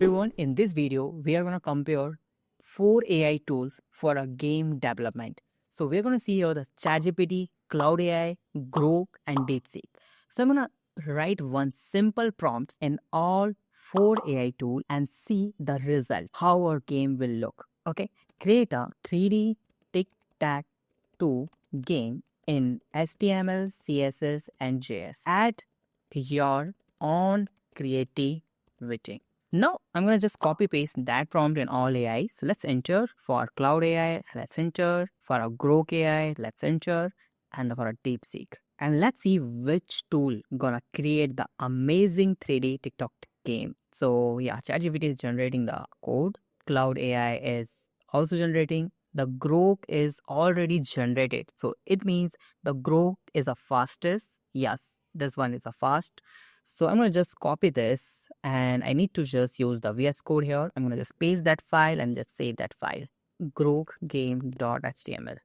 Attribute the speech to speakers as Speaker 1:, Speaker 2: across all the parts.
Speaker 1: Everyone, in this video, we are going to compare 4 AI tools for a game development. So we're going to see here the ChatGPT, Cloud AI, Grok, and DeepSeek. So I'm going to write one simple prompt in all 4 AI tool and see the result, how our game will look. Okay, create a 3D tic-tac-toe game in HTML, CSS, and JS. Add your own creativity. Now I'm going to just copy paste that prompt in all AI. So let's enter for Cloud AI, let's enter for a Grok AI, let's enter, and for a DeepSeek. And let's see which tool gonna create the amazing 3D TikTok game. So yeah, ChatGPT is generating the code. Cloud AI is also generating. The Grok is already generated. So it means the Grok is the fastest. Yes, this one is the fast. So I'm going to just copy this and I need to just use the VS Code here. I'm going to just paste that file and just save that file. grokgame.html.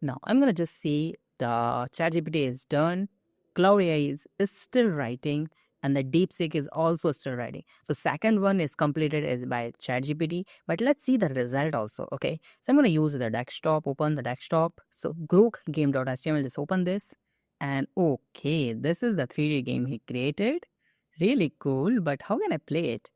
Speaker 1: Now I'm going to just see the ChatGPT is done. Cloud AI is still writing and the DeepSeek is also still writing. So second one is completed by ChatGPT, but let's see the result also. Okay, so I'm going to use the desktop, open the desktop. So grokgame.html, just open this. And okay, this is the 3D game he created. Really cool, but how can I play it?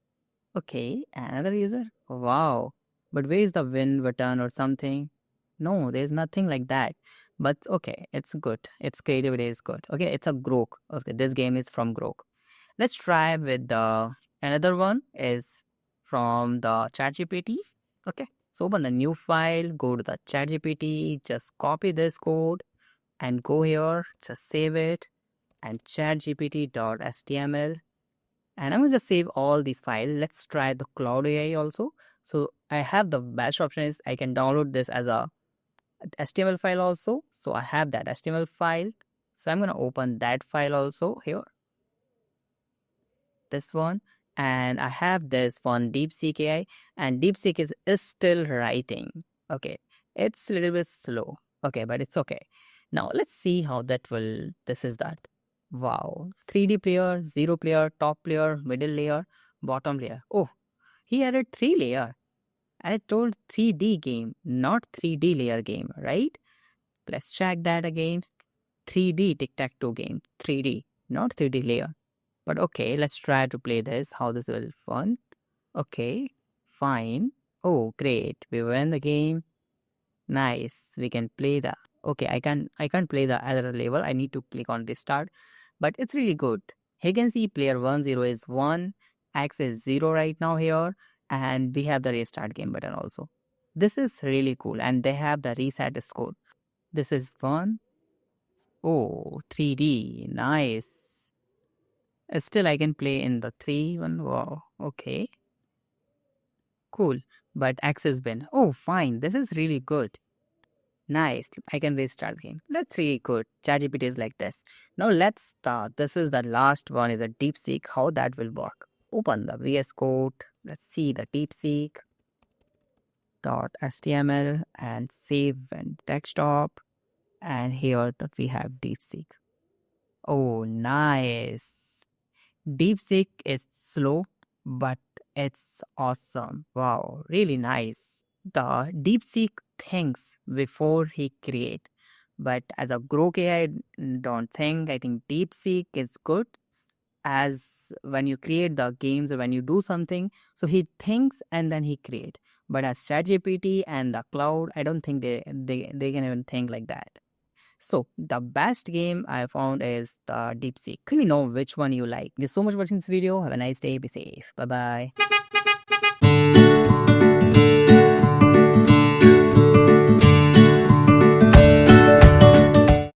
Speaker 1: Okay, another user? Wow. But where is the win button or something? No, there's nothing like that. But okay, it's good. Its creativity is good. Okay, it's a Grok. Okay, this game is from Grok. Let's try with the another one is from the ChatGPT. Okay, so open the new file, go to the ChatGPT, just copy this code and go here, just save it and chatgpt.html. And I'm going to just save all these files. Let's try the Cloud AI also. So I have the best option is I can download this as a HTML file also. So I have that HTML file. So I'm going to open that file also here. This one. And I have this one DeepSeek AI and DeepSeek is still writing. Okay. It's a little bit slow. Okay, but it's okay. Now let's see how that will, this is that. Wow. 3D player, 0 player, top player, middle layer, bottom layer. Oh, he added 3 layer. I told 3D game, not 3D layer game, right? Let's check that again. 3D tic-tac-toe game. 3D, not 3D layer. But okay, let's try to play this. How this will fun. Okay, fine. Oh, great. We win the game. Nice. We can play the. Okay, I can't play the other level. I need to click on restart. But it's really good. You can see player 1, 0 is 1. X is 0 right now here. And we have the restart game button also. This is really cool. And they have the reset score. This is 1. Oh, 3D. Nice. Still, I can play in the 3 one. Wow. Okay. Cool. But X has been. Oh, fine. This is really good. Nice. I can restart the game. That's really good. ChatGPT is like this. Now let's start. This is the last one is a DeepSeek. How that will work. Open the VS Code. Let's see the DeepSeek .html and save and desktop. And here we have DeepSeek. Oh, nice. DeepSeek is slow, but it's awesome. Wow, really nice. The DeepSeek thinks before he create. But as a Grok AI, don't think. I think DeepSeek is good as when you create the games or when you do something. So he thinks and then he create. But as ChatGPT and the cloud, I don't think they can even think like that. So the best game I found is the DeepSeek. Let me know which one you like. Thank you so much for watching this video. Have a nice day. Be safe. Bye bye.